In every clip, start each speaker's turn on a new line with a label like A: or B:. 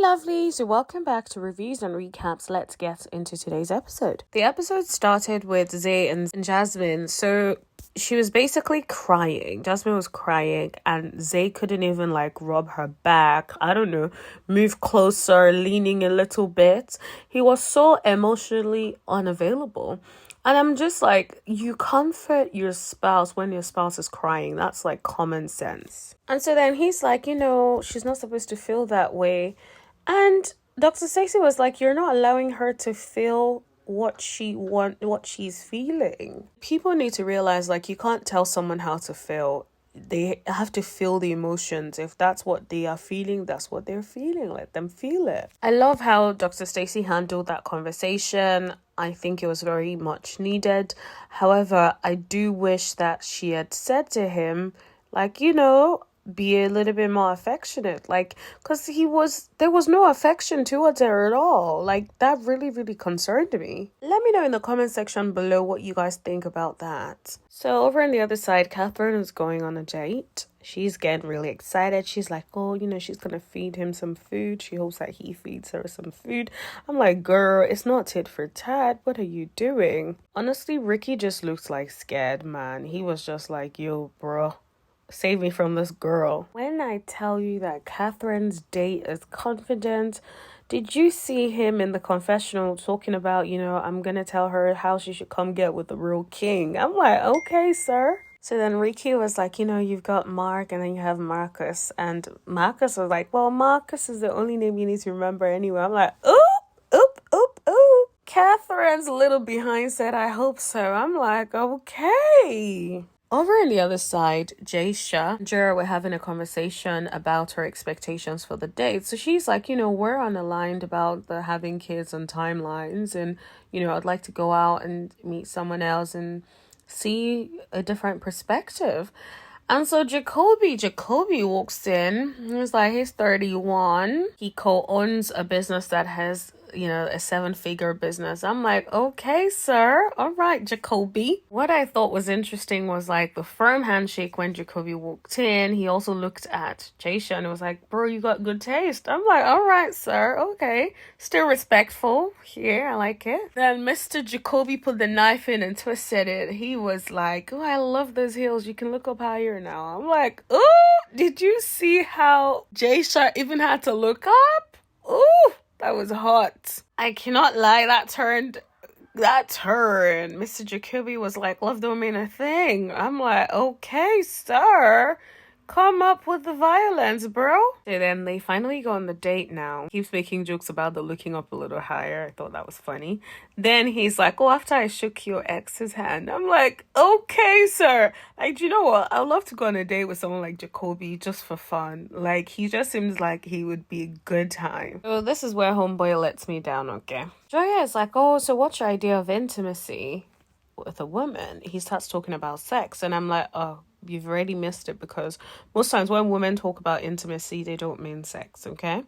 A: Lovelies, so welcome back to Reviews and Recaps. Let's get into today's episode. The episode started with Zay and Jasmine. So she was basically crying. Jasmine was crying and Zay couldn't even rub her back. I don't know, move closer, leaning a little bit. He was so emotionally unavailable. And I'm just like, you comfort your spouse when your spouse is crying. That's common sense. And so then he's like, she's not supposed to feel that way. And Dr. Stacey was like, you're not allowing her to feel what she's feeling. People need to realize you can't tell someone how to feel. They have to feel the emotions. If that's what they are feeling, that's what they're feeling. Let them feel it. I love how Dr. Stacey handled that conversation. I think it was very much needed. However, I do wish that she had said to him, be a little bit more affectionate, because there was no affection towards her at all. That really, really concerned me. Let me know in the comment section below what you guys think about that. So over on the other side, Catherine is going on a date. She's getting really excited. She's like, she's gonna feed him some food. She hopes that he feeds her some food. I'm like, girl, it's not tit for tat. What are you doing? Honestly, Ricky just looks scared, man. He was just like, yo, bro, save me from this girl. When I tell you that Catherine's date is confident, did you see him in the confessional talking about, I'm gonna tell her how she should come get with the real king? I'm like, okay, sir. So then Ricky was like, you've got Mark and then you have Marcus. And Marcus was like, well, Marcus is the only name you need to remember anyway. I'm like, oop. Catherine's a little behind said, I hope so. I'm like, okay. Over on the other side, Jaisha and Jera were having a conversation about her expectations for the date. So she's like, we're unaligned about the having kids and timelines. And, I'd like to go out and meet someone else and see a different perspective. And so Jacoby walks in. He's like, he's 31. He co-owns a business that has a 7-figure business. I'm like, okay, sir. All right, Jacoby. What I thought was interesting was the firm handshake when Jacoby walked in. He also looked at Jaisha and was like, bro, you got good taste. I'm like, all right, sir. Okay. Still respectful. Yeah, I like it. Then Mr. Jacoby put the knife in and twisted it. He was like, oh, I love those heels. You can look up higher now. I'm like, oh, did you see how Jaisha even had to look up? Ooh. That was hot. I cannot lie. That turn. Mr. Jacoby was like, love don't mean a thing. I'm like, okay, sir. Come up with the violence, bro. So then they finally go on the date now. Keeps making jokes about the looking up a little higher. I thought that was funny. Then he's like, oh, after I shook your ex's hand. I'm like, okay, sir. You know what? I'd love to go on a date with someone like Jacoby just for fun. He just seems like he would be a good time. So this is where homeboy lets me down, okay? Joya is like, oh, so what's your idea of intimacy with a woman? He starts talking about sex. And I'm like, oh, you've already missed it, because most times when women talk about intimacy, they don't mean sex, okay?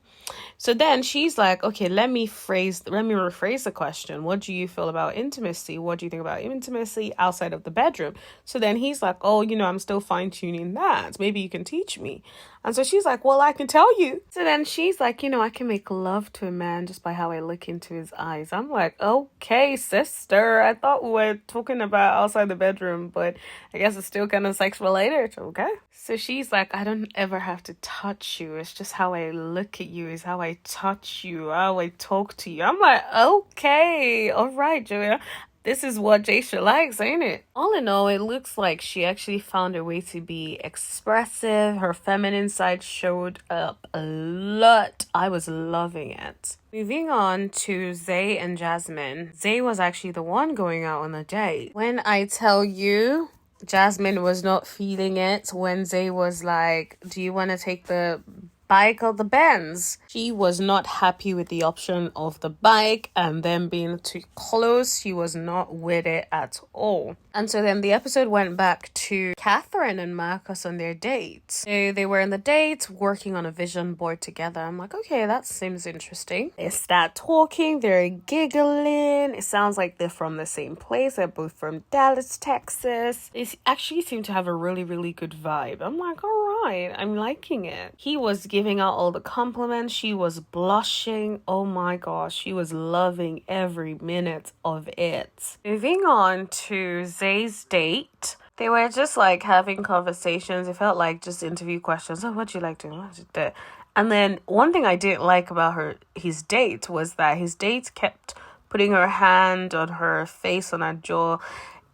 A: So then she's like, okay, let me rephrase the question. What do you feel about intimacy? What do you think about intimacy outside of the bedroom? So then he's like, oh, I'm still fine-tuning that. Maybe you can teach me. And so she's like, well, I can tell you. So then she's like, I can make love to a man just by how I look into his eyes. I'm like, okay, sister. I thought we were talking about outside the bedroom, but I guess it's still kind of sex related, okay? So she's like, I don't ever have to touch you. It's just how I look at you is how I touch you, how I talk to you. I'm like, okay, all right, Julia. This is what Jaisha likes, ain't it? All in all, it looks like she actually found a way to be expressive. Her feminine side showed up a lot. I was loving it. Moving on to Zay and Jasmine. Zay was actually the one going out on the date. When I tell you, Jasmine was not feeling it when Zay was like, do you want to take the bike or the Benz? She was not happy with the option of the bike and them being too close. She was not with it at all. And so then the episode went back to Catherine and Marcus on their date. So they were on the date working on a vision board together. I'm like, okay, that seems interesting. They start talking, they're giggling. It sounds like they're from the same place. They're both from Dallas, Texas. They actually seem to have a really, really good vibe. I'm like, all right, I'm liking it. He was giving giving out all the compliments. She was blushing. Oh my gosh, she was loving every minute of it. Moving on to Zay's date. They were just like having conversations. It felt like just interview questions. Oh, what do you like doing? What do you do? And then one thing I didn't like about his date was that his date kept putting her hand on her face, on her jaw.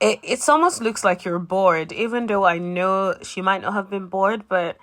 A: It almost looks like you're bored, even though I know she might not have been bored, but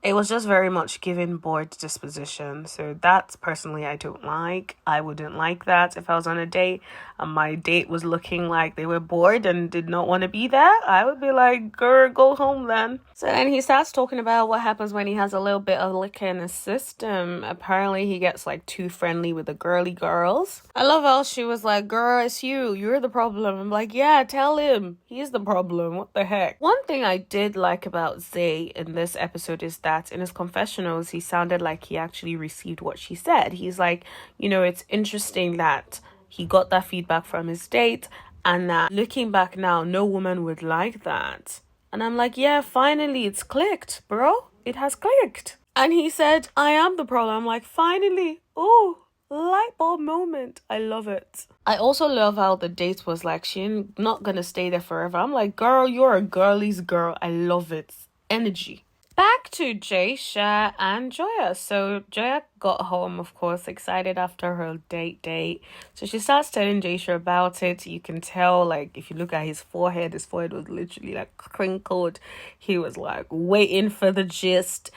A: it was just very much given bored disposition. So that's personally I don't like. I wouldn't like that if I was on a date and my date was looking like they were bored and did not want to be there. I would be like, girl, go home then. So then he starts talking about what happens when he has a little bit of liquor in his system. Apparently he gets like too friendly with the girly girls. I love how she was like, girl, it's you. You're the problem. I'm like, yeah, tell him. He's the problem. What the heck? One thing I did like about Zay in this episode is that in his confessionals, he sounded like he actually received what she said. He's like, it's interesting that he got that feedback from his date, and that looking back now, no woman would like that. And I'm like, yeah, finally it's clicked, bro. It has clicked. And he said, I am the problem. I'm like, finally. Oh, light bulb moment. I love it. I also love how the date was like, she's not gonna stay there forever. I'm like, girl, you're a girly's girl. I love it. Energy. Back to Jaysha and Joya. So Joya got home, of course, excited after her date. So she starts telling Jaysha about it. You can tell, like, if you look at his forehead was literally like crinkled. He was like waiting for the gist.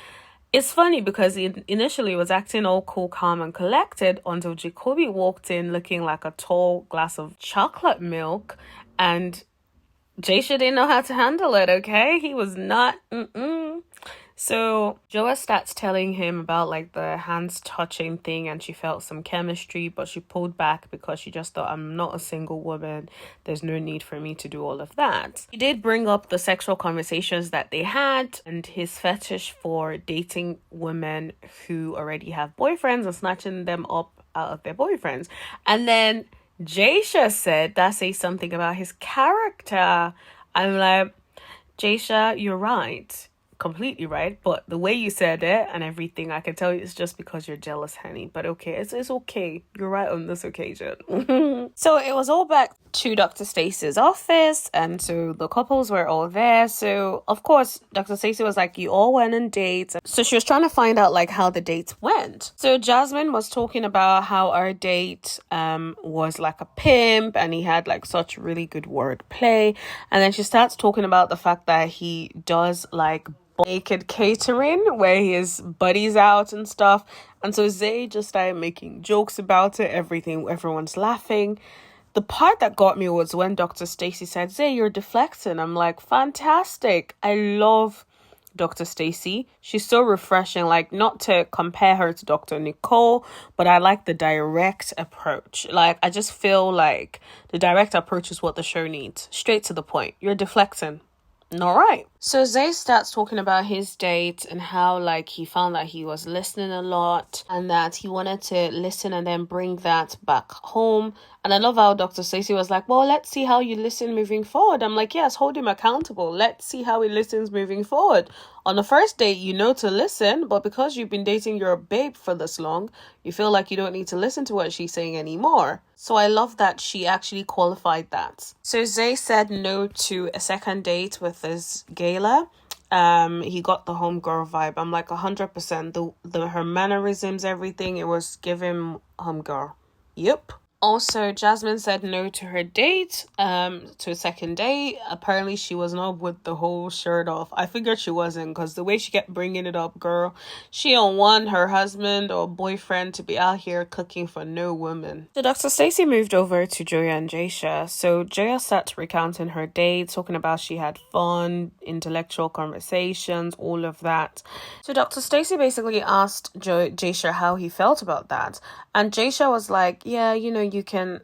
A: It's funny because he initially was acting all cool, calm, and collected until Jacoby walked in looking like a tall glass of chocolate milk, and Jaysha didn't know how to handle it, okay? He was not, So Joa starts telling him about like the hands touching thing, and she felt some chemistry, but she pulled back because she just thought, I'm not a single woman. There's no need for me to do all of that. He did bring up the sexual conversations that they had and his fetish for dating women who already have boyfriends and snatching them up out of their boyfriends. And then Jaysha said that says something about his character. I'm like, Jaysha, you're right. Completely right, but the way you said it and everything, I can tell you it's just because you're jealous, honey. But okay, it's okay. You're right on this occasion. So it was all back to Dr. Stacey's office, and so the couples were all there. So of course, Dr. Stacey was like, you all went on dates. So she was trying to find out like how the dates went. So Jasmine was talking about how our date was like a pimp, and he had like such really good wordplay. And then she starts talking about the fact that he does like naked catering where his buddies out and stuff, and so Zay just started making jokes about it. Everyone's laughing. The part that got me was when Dr. Stacey said, Zay, you're deflecting. I'm like, fantastic. I love Dr. Stacey. She's so refreshing. Like, not to compare her to Dr. Nicole, but I like the direct approach. Like, I just feel like the direct approach is what the show needs. Straight to the point. You're deflecting. All right. So Zay starts talking about his date and how like he found that he was listening a lot and that he wanted to listen and then bring that back home. And I love how Dr. Stacey was like, well, let's see how you listen moving forward. I'm like, yes, hold him accountable. Let's see how he listens moving forward. On the first date, you know to listen, but because you've been dating your babe for this long, you feel like you don't need to listen to what she's saying anymore. So I love that she actually qualified that. So Zay said no to a second date with his gala. He got the homegirl vibe. I'm like 100%. Her mannerisms, everything, it was giving homegirl. Yep. Also, Jasmine said no to her date, to a second date. Apparently, she was not with the whole shirt off. I figured she wasn't because the way she kept bringing it up, girl, she don't want her husband or boyfriend to be out here cooking for no woman. So Dr. Stacey moved over to Joya and Jaysha. So Joya starts recounting her date, talking about she had fun, intellectual conversations, all of that. So Dr. Stacey basically asked Jaysha how he felt about that. And Jaysha was like, yeah, you can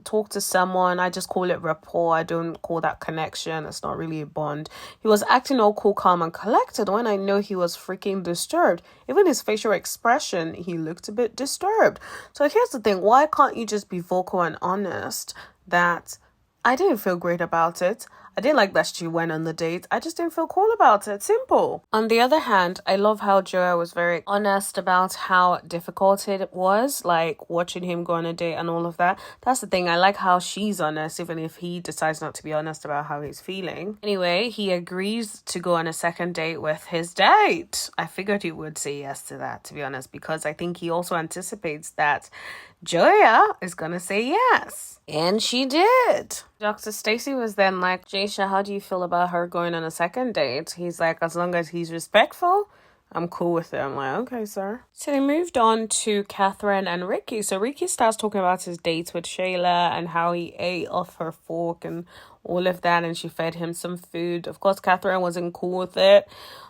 A: talk to someone. I just call it rapport. I don't call that connection. It's not really a bond. He was acting all cool, calm, and collected when I know he was freaking disturbed. Even his facial expression, he looked a bit disturbed. So here's the thing. Why can't you just be vocal and honest that I didn't feel great about it? I didn't like that she went on the date. I just didn't feel cool about it. Simple. On the other hand, I love how Joa was very honest about how difficult it was, like watching him go on a date and all of that. That's the thing. I like how she's honest, even if he decides not to be honest about how he's feeling. Anyway, he agrees to go on a second date with his date. I figured he would say yes to that, to be honest, because I think he also anticipates that Joya is gonna say yes. And she did. Dr. Stacy was then like, Jaisha, how do you feel about her going on a second date? He's like, as long as he's respectful, I'm cool with it. I'm like, okay, sir. So they moved on to Catherine and Ricky. So Ricky starts talking about his dates with Shayla and how he ate off her fork and all of that, and she fed him some food. Of course, Catherine wasn't cool with it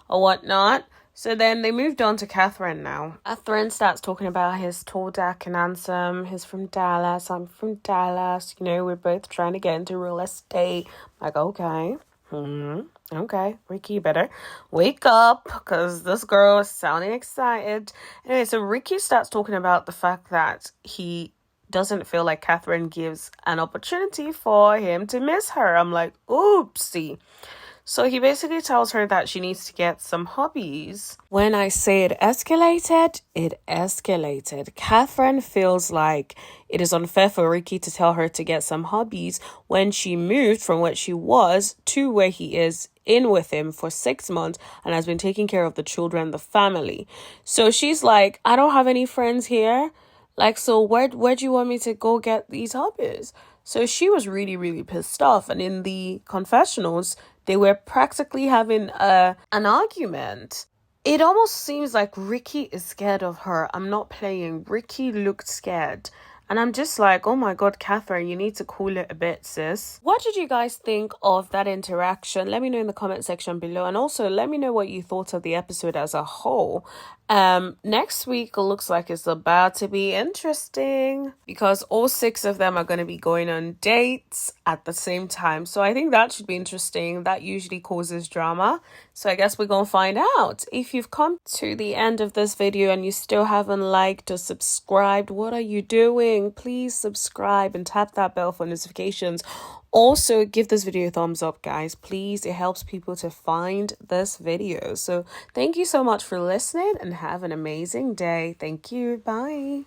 A: or whatnot. So then they moved on to Catherine now. Catherine starts talking about his tall, dark, and handsome. He's from Dallas. I'm from Dallas. You know, we're both trying to get into real estate. I'm like, okay. Okay, Ricky, you better wake up because this girl is sounding excited. Anyway, so Ricky starts talking about the fact that he doesn't feel like Catherine gives an opportunity for him to miss her. I'm like, oopsie. So he basically tells her that she needs to get some hobbies. When I say it escalated, it escalated. Catherine feels like it is unfair for Ricky to tell her to get some hobbies when she moved from what she was to where he is in with him for 6 months and has been taking care of the children, the family. So she's like, I don't have any friends here. Like, so where do you want me to go get these hobbies? So she was really, really pissed off. And in the confessionals, they were practically having an argument. It almost seems like Ricky is scared of her. I'm not playing. Ricky looked scared. And I'm just like, oh my God, Catherine, you need to cool it a bit, sis. What did you guys think of that interaction? Let me know in the comment section below. And also let me know what you thought of the episode as a whole. Next week looks like it's about to be interesting because all 6 of them are going to be going on dates at the same time. So I think that should be interesting. That usually causes drama. So I guess we're going to find out. If you've come to the end of this video and you still haven't liked or subscribed, what are you doing? Please subscribe and tap that bell for notifications. Also, give this video a thumbs up, guys. Please, it helps people to find this video. So thank you so much for listening and have an amazing day. Thank you. Bye.